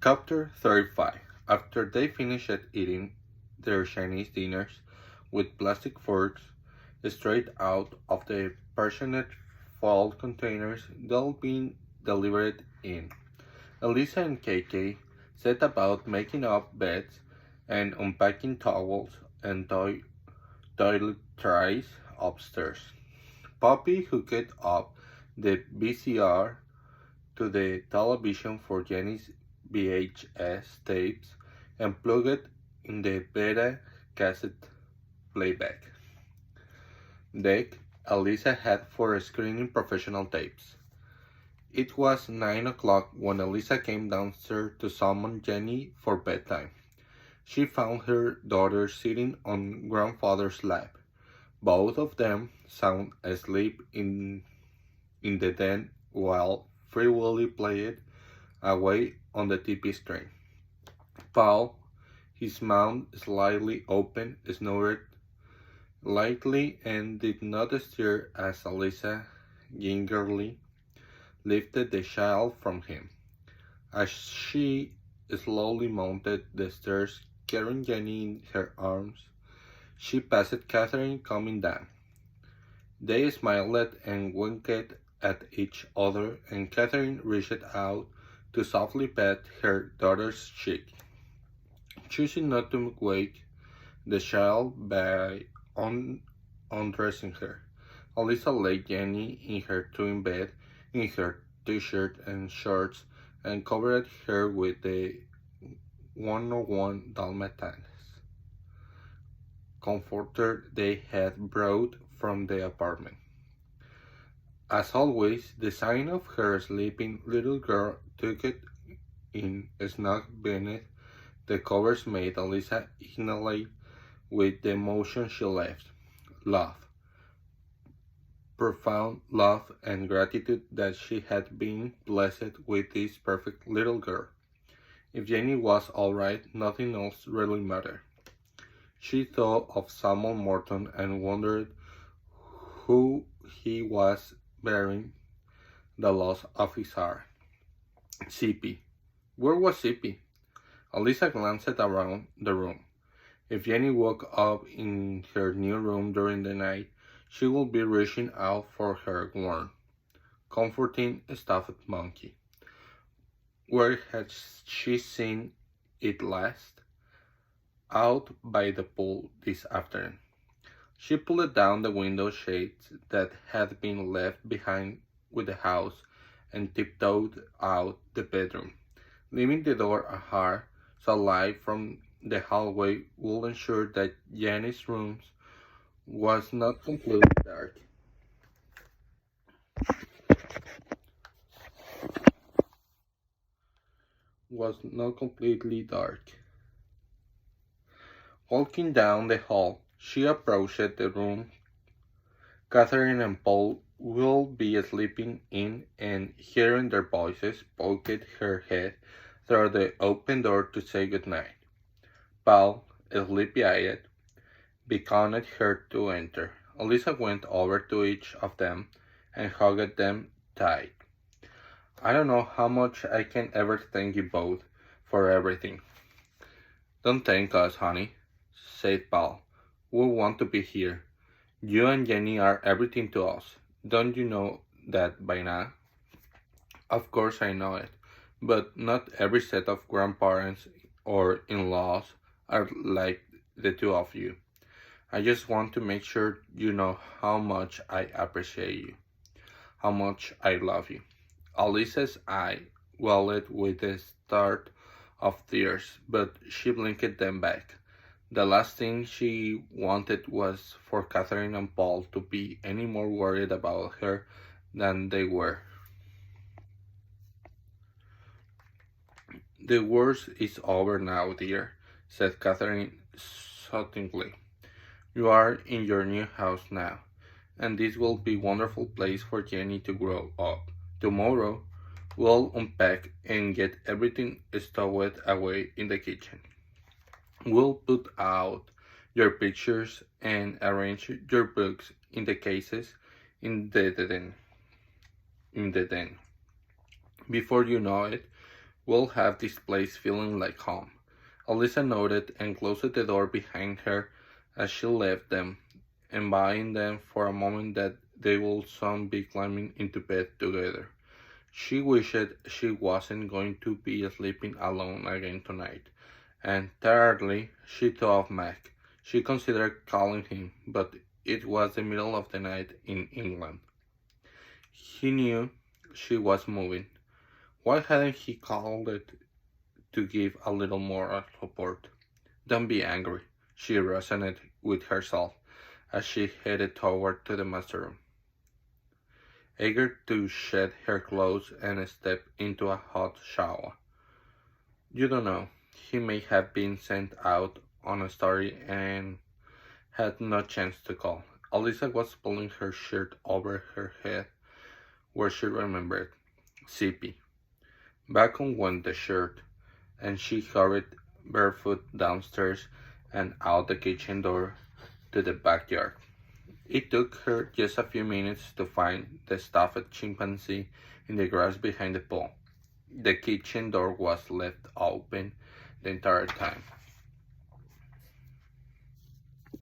Chapter 35. After they finished eating their Chinese dinners with plastic forks straight out of the Persianate foil containers they'd been delivered in, Elisa and KK set about making up beds and unpacking towels and toiletries upstairs. Poppy hooked up the VCR to the television for Jenny's VHS tapes and plugged in the Beta cassette playback deck Elisa had for screening professional tapes. It was 9 o'clock when Elisa came downstairs to summon Jenny for bedtime. She found her daughter sitting on grandfather's lap, both of them sound asleep in the den while Free Willy played away on the TV screen. Paul, his mouth slightly open, snored lightly and did not stir as Elisa gingerly lifted the child from him. As she slowly mounted the stairs carrying Jenny in her arms, she passed Catherine coming down. They smiled and winked at each other, and Catherine reached out to softly pat her daughter's cheek, choosing not to wake the child by undressing her. Elisa laid Jenny in her twin bed in her t-shirt and shorts and covered her with the 101 Dalmatians comforter they had brought from the apartment. As always, the sight of her sleeping little girl tucked in snug beneath the covers made Elisa inhalate with the emotion she left. Love. Profound love and gratitude that she had been blessed with this perfect little girl. If Jenny was alright, nothing else really mattered. She thought of Samuel Morton and wondered who he was bearing the loss of his heart. Zippy. Where was Zippy? Elisa glanced around the room. If Jenny woke up in her new room during the night, she would be reaching out for her warm, comforting stuffed monkey. Where had she seen it last? Out by the pool this afternoon. She pulled down the window shades that had been left behind with the house and tiptoed out the bedroom, leaving the door ajar so light from the hallway would ensure that Jenny's room was not completely dark. Was not completely dark. Walking down the hall, she approached the room Catherine and Paul will be sleeping in, and hearing their voices, poked her head through the open door to say good night. Paul, sleepy-eyed, beckoned her to enter. Elisa went over to each of them and hugged them tight. I don't know how much I can ever thank you both for everything. Don't thank us, honey, said Paul. We want to be here. You and Jenny are everything to us. Don't you know that by now? Of course I know it, but not every set of grandparents or in-laws are like the two of you. I just want to make sure you know how much I appreciate you, how much I love you. Alice's eye welled with a start of tears, but she blinked them back. The last thing she wanted was for Catherine and Paul to be any more worried about her than they were. The worst is over now, dear, said Catherine soothingly. You are in your new house now, and this will be a wonderful place for Jenny to grow up. Tomorrow, we'll unpack and get everything stowed away in the kitchen. We'll put out your pictures and arrange your books in the cases in the den. Before you know it, will have this place feeling like home. Elisa nodded and closed the door behind her as she left them, envying them for a moment that they would soon be climbing into bed together. She wished she wasn't going to be sleeping alone again tonight. And thirdly, she thought of Mac. She considered calling him, but it was the middle of the night in England. He knew she was moving. Why hadn't he called it to give a little more support? Don't be angry, she reasoned with herself as she headed toward to the master room. Eager to shed her clothes and step into a hot shower. You don't know, he may have been sent out on a story and had no chance to call. Elisa was pulling her shirt over her head where she remembered. Zippy. Back on went the shirt, and she hurried barefoot downstairs and out the kitchen door to the backyard. It took her just a few minutes to find the stuffed chimpanzee in the grass behind the pool. The kitchen door was left open the entire time.